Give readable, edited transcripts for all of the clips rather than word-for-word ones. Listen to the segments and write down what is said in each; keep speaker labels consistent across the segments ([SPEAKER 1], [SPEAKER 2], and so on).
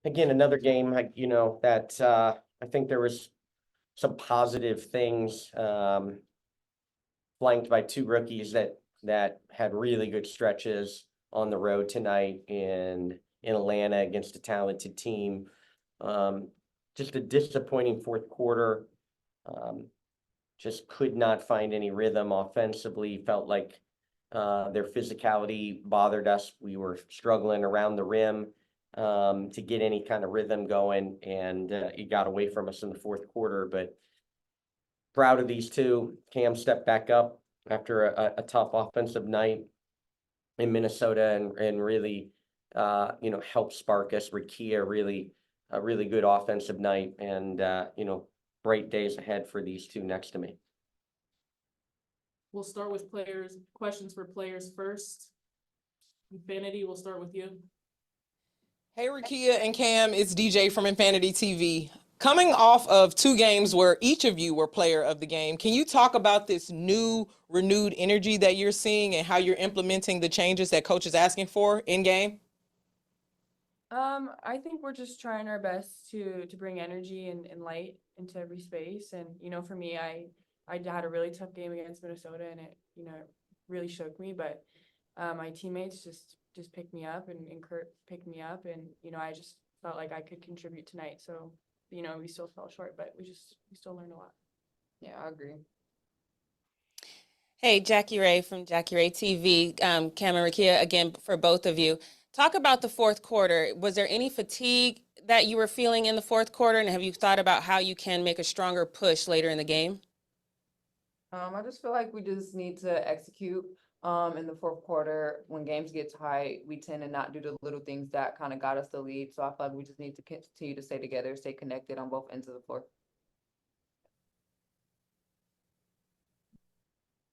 [SPEAKER 1] again, another game, like, that I think there was some positive things, flanked by two rookies that had really good stretches on the road tonight in Atlanta against a talented team. Just a disappointing fourth quarter. Just could not find any rhythm offensively. Felt like their physicality bothered us. We were struggling around the rim to get any kind of rhythm going, and it got away from us in the fourth quarter. But proud of these two. Cam stepped back up after a tough offensive night in Minnesota and really, helped spark us. Rickea really a really good offensive night, and bright days ahead for these two next to me.
[SPEAKER 2] We'll start with questions for players first. Infinity, we'll start with you.
[SPEAKER 3] Hey, Rickea and Cam, it's DJ from Infinity TV. Coming off of 2 games where each of you were player of the game, can you talk about this new renewed energy that you're seeing and how you're implementing the changes that coach is asking for in game?
[SPEAKER 4] I think we're just trying our best to bring energy and light into every space. And, for me, I had a really tough game against Minnesota, and it, really shook me. But my teammates just picked me up, and Curt picked me up, and, I just felt like I could contribute tonight. So, we still fell short, but we still learned a lot.
[SPEAKER 5] Yeah, I agree.
[SPEAKER 6] Hey, Jackie Ray from Jackie Ray TV. Cam and Rickea, again, for both of you. Talk about the fourth quarter. Was there any fatigue that you were feeling in the fourth quarter, and have you thought about how you can make a stronger push later in the game?
[SPEAKER 5] I just feel like we just need to execute in the fourth quarter. When games get tight, we tend to not do the little things that kind of got us the lead. So I feel like we just need to continue to stay together, stay connected on both ends of the floor.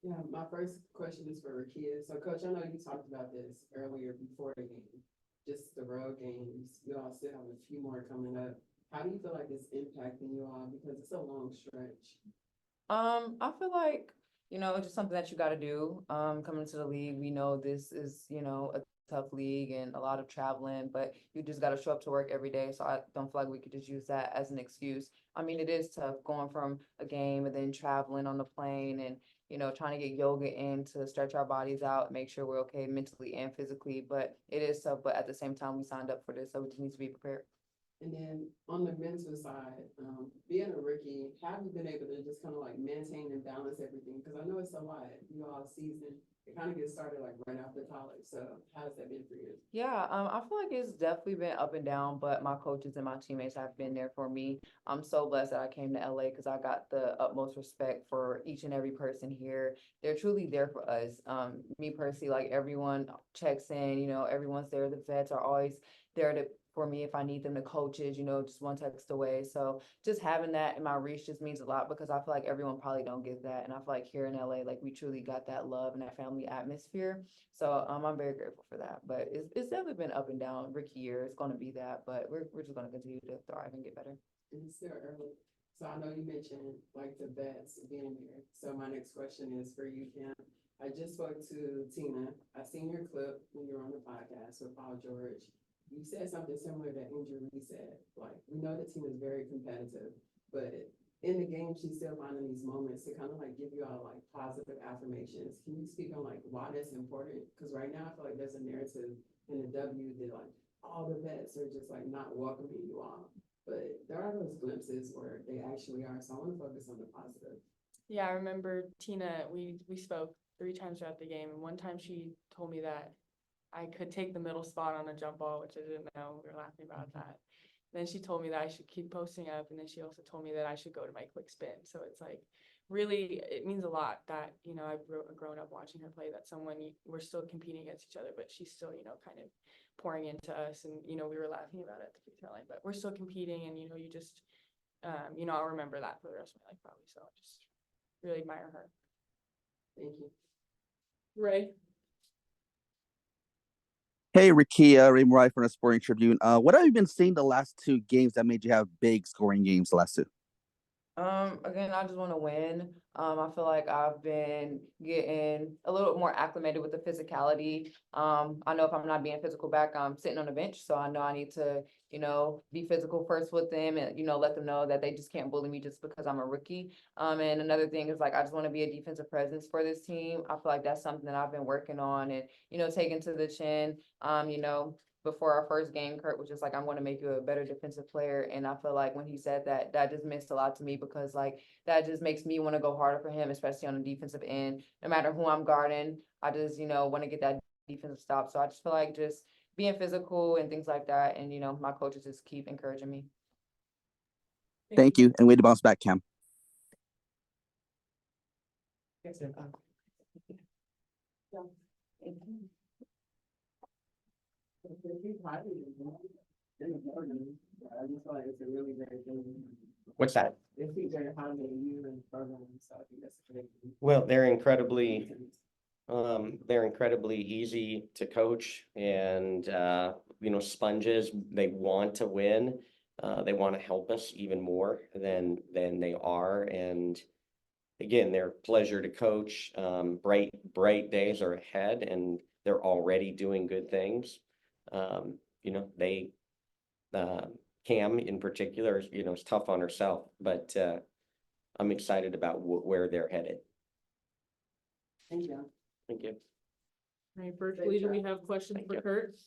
[SPEAKER 7] Yeah, my first question is for Rickea. So, Coach, I know you talked about this earlier before the game, just the road games. You all still have a few more coming up. How do you feel like it's impacting you all? Because it's a long stretch.
[SPEAKER 5] I feel like, it's just something that you got to do. Coming to the league, we know this is, a tough league and a lot of traveling, but you just got to show up to work every day. So I don't feel like we could just use that as an excuse. I mean, it is tough going from a game and then traveling on the plane and, trying to get yoga in to stretch our bodies out, make sure we're okay mentally and physically. But it is tough. But at the same time, we signed up for this, so we just need to be prepared.
[SPEAKER 7] And then on the mental side, being a rookie, how have you been able to just kind of like maintain and balance everything? Because I know it's a lot. You all season, it kind of gets started like right after college. So how's that been for you?
[SPEAKER 5] Yeah, I feel like it's definitely been up and down, but my coaches and my teammates have been there for me. I'm so blessed that I came to LA because I got the utmost respect for each and every person here. They're truly there for us. Me personally, like everyone checks in, everyone's there. The vets are always there for me if I need them, the coaches, just one text away. So just having that in my reach just means a lot because I feel like everyone probably don't get that. And I feel like here in LA, like we truly got that love and that family atmosphere. So I'm very grateful for that. But it's definitely been up and down. Rookie year, it's going to be that, but we're just going to continue to thrive and get better.
[SPEAKER 7] And it's still early. So I know you mentioned like the vets being there. So my next question is for you, Cam. I just spoke to Tina. I seen your clip when you were on the podcast with Paul George. You said something similar that Angel Reese said. Like, we know the team is very competitive, but in the game, she's still finding these moments to kind of like give you all like positive affirmations. Can you speak on like why that's important? Because right now I feel like there's a narrative in the W that like all the vets are just like not welcoming you all. But there are those glimpses where they actually are. So I want to focus on the positive.
[SPEAKER 4] Yeah, I remember Tina, we spoke 3 times throughout the game, and one time she told me that I could take the middle spot on a jump ball, which I didn't know. We were laughing about that. Then she told me that I should keep posting up, and then she also told me that I should go to my quick spin. So it's like, really, it means a lot that, I've grown up watching her play, that we're still competing against each other, but she's still, kind of pouring into us. And, we were laughing about it at the free throw line, but we're still competing, and, you just, I'll remember that for the rest of my life probably. So I just really admire her.
[SPEAKER 7] Thank you.
[SPEAKER 2] Ray.
[SPEAKER 8] Hey, Rickea, Ray Murai from the Sporting Tribune. What have you been seeing the last 2 games that made you have big scoring games the last 2?
[SPEAKER 5] Again, I just want to win. I feel like I've been getting a little more acclimated with the physicality. I know if I'm not being physical back, I'm sitting on the bench, so I know I need to, be physical first with them and, let them know that they just can't bully me just because I'm a rookie. And another thing is like, I just want to be a defensive presence for this team. I feel like that's something that I've been working on and, taking to the chin. Before our first game, Curt was just like, I'm going to make you a better defensive player. And I feel like when he said that, that just meant a lot to me because like, that just makes me want to go harder for him, especially on the defensive end. No matter who I'm guarding, I just, want to get that defensive stop. So I just feel like just being physical and things like that. And, my coaches just keep encouraging me.
[SPEAKER 8] Thank you. And way to bounce back, Cam.
[SPEAKER 7] I just feel like it's a really great thing.
[SPEAKER 1] What's that?
[SPEAKER 7] It's very hard to you and program, so I think that's a great thing.
[SPEAKER 1] Well, they're incredibly easy to coach and, sponges. They want to win. They want to help us even more than they are. And again, they're a pleasure to coach. Bright days are ahead and they're already doing good things. Cam in particular, is tough on herself, but I'm excited about where they're headed.
[SPEAKER 7] Thank you.
[SPEAKER 1] Thank you.
[SPEAKER 2] All right, virtually, do we have questions
[SPEAKER 1] Thank
[SPEAKER 2] for
[SPEAKER 1] you.
[SPEAKER 2] Curt?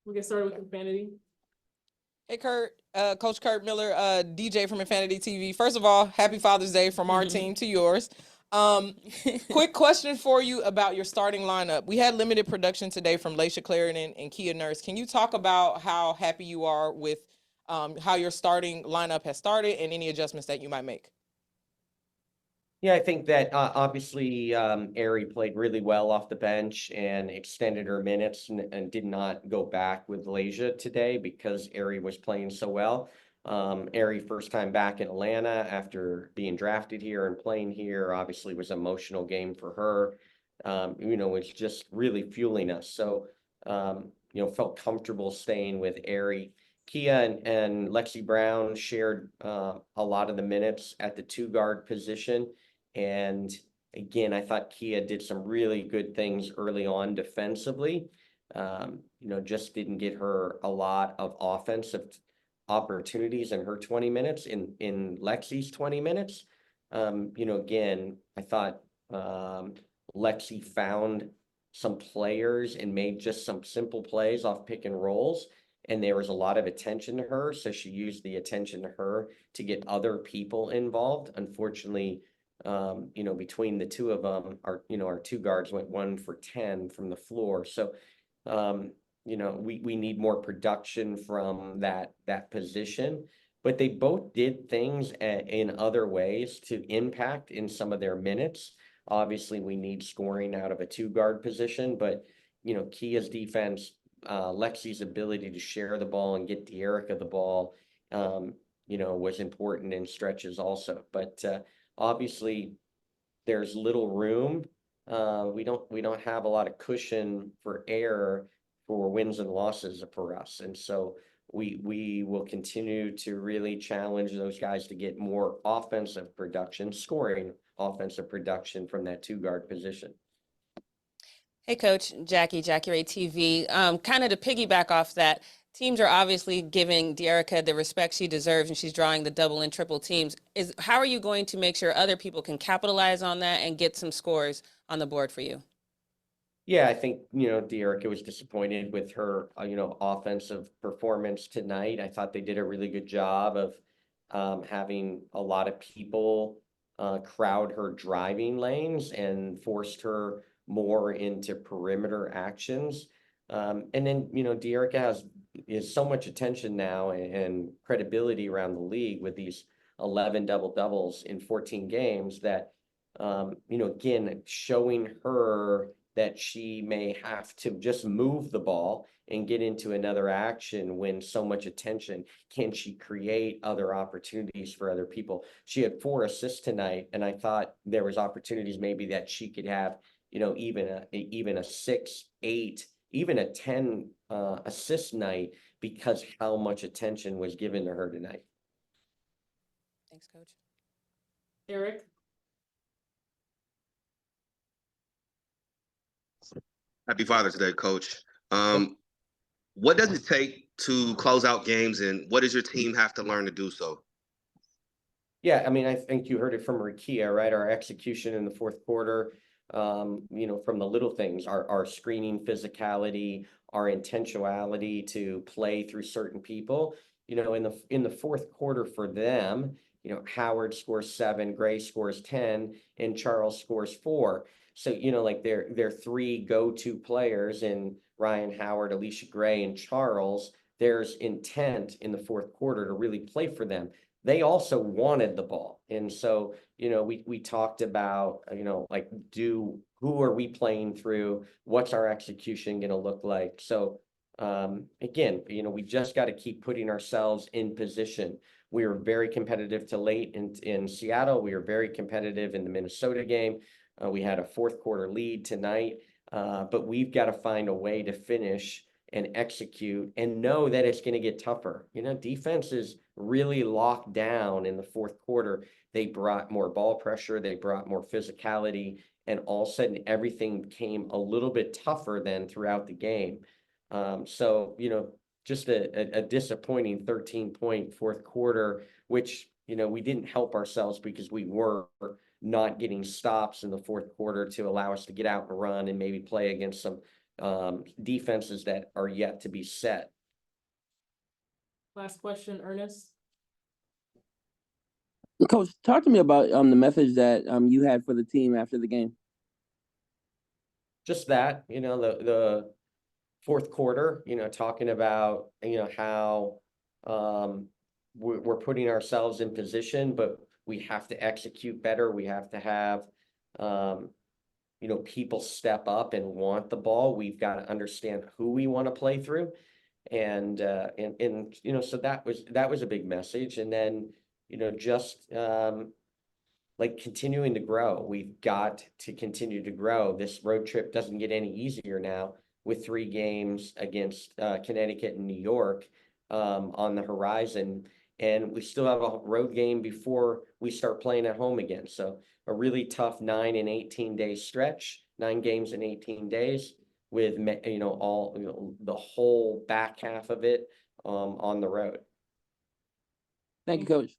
[SPEAKER 2] We'll get started with Infinity.
[SPEAKER 3] Hey, Curt, Coach Curt Miller, DJ from Infinity TV. First of all, happy Father's Day from our team to yours. Quick question for you about your starting lineup. We had limited production today from Laisha Clarendon and Kia Nurse. Can you talk about how happy you are with how your starting lineup has started and any adjustments that you might make?
[SPEAKER 1] Yeah, I think that obviously Ari played really well off the bench and extended her minutes and did not go back with Laisha today because Ari was playing so well. Ari first time back in Atlanta after being drafted here and playing here, obviously was an emotional game for her. It's just really fueling us. So, felt comfortable staying with Ari. Kia and Lexi Brown shared a lot of the minutes at the 2-guard position. And again, I thought Kia did some really good things early on defensively. Just didn't get her a lot of offensive opportunities in her 20 minutes in Lexi's 20 minutes. Again, I thought Lexi found some players and made just some simple plays off pick and rolls. And there was a lot of attention to her. So she used the attention to her to get other people involved. Unfortunately, between the two of them, our 2 guards went 1 for 10 from the floor. So, we need more production from that position, but they both did things in other ways to impact in some of their minutes. Obviously, we need scoring out of a 2-guard position, but, Kia's defense, Lexi's ability to share the ball and get De'Erica the ball, was important in stretches also. But, obviously, there's little room. We don't have a lot of cushion for error for wins and losses for us, and so we will continue to really challenge those guys to get more offensive production, scoring offensive production from that 2-guard position.
[SPEAKER 6] Hey, Coach, Jackie Ray TV. Kind of to piggyback off that, teams are obviously giving De'Erica the respect she deserves, and she's drawing the double and triple teams. How are you going to make sure other people can capitalize on that and get some scores on the board for you?
[SPEAKER 1] Yeah, I think, De'Erica was disappointed with her, offensive performance tonight. I thought they did a really good job of having a lot of people crowd her driving lanes and forced her more into perimeter actions. And then, De'Erica is so much attention now and credibility around the league with these 11 double-doubles in 14 games that, again, showing her that she may have to just move the ball and get into another action when so much attention. Can she create other opportunities for other people? She had 4 assists tonight, and I thought there was opportunities maybe that she could have, even a 6, 8, even a 10 assist night because how much attention was given to her tonight.
[SPEAKER 6] Thanks, Coach.
[SPEAKER 2] Eric,
[SPEAKER 9] Happy Father's Day, Coach. What does it take to close out games, and what does your team have to learn to do so?
[SPEAKER 1] Yeah, I mean, I think you heard it from Rickea, right? Our execution in the fourth quarter, you know, from the little things, our screening physicality, our intentionality to play through certain people. You know, in the fourth quarter for them, you know, Howard scores 7, Gray scores 10, and Charles scores 4. So, you know, like they're three go-to players in Ryan Howard, Alicia Gray, and Charles. There's intent in the fourth quarter to really play for them. They also wanted the ball. And so, you know, we talked about, you know, like who are we playing through? What's our execution going to look like? So, again, you know, we just got to keep putting ourselves in position. We were very competitive to late in Seattle. We were very competitive in the Minnesota game. We had a fourth quarter lead tonight, but we've got to find a way to finish and execute and know that it's going to get tougher. You know, defense is really locked down in the fourth quarter. They brought more ball pressure, they brought more physicality, and all of a sudden everything became a little bit tougher than throughout the game. So, you know, just a disappointing 13-point fourth quarter, which, you know, we didn't help ourselves because we were not getting stops in the fourth quarter to allow us to get out and run and maybe play against some defenses that are yet to be set.
[SPEAKER 2] last question, Ernest.
[SPEAKER 10] Coach, talk to me about the message that you had for the team after the game.
[SPEAKER 1] Just that, you know, the fourth quarter, you know, talking about, you know, how we're putting ourselves in position, but we have to execute better. We have to have, you know, people step up and want the ball. We've got to understand who we want to play through. And you know, so that was a big message. And then, you know, just like continuing to grow. We've got to continue to grow. This road trip doesn't get any easier now with 3 games against Connecticut and New York on the horizon. And we still have a road game before we start playing at home again. So a really tough 9 and 18 day stretch, 9 games in 18 days with, you know, all, you know, the whole back half of it on the road.
[SPEAKER 10] Thank you, Coach.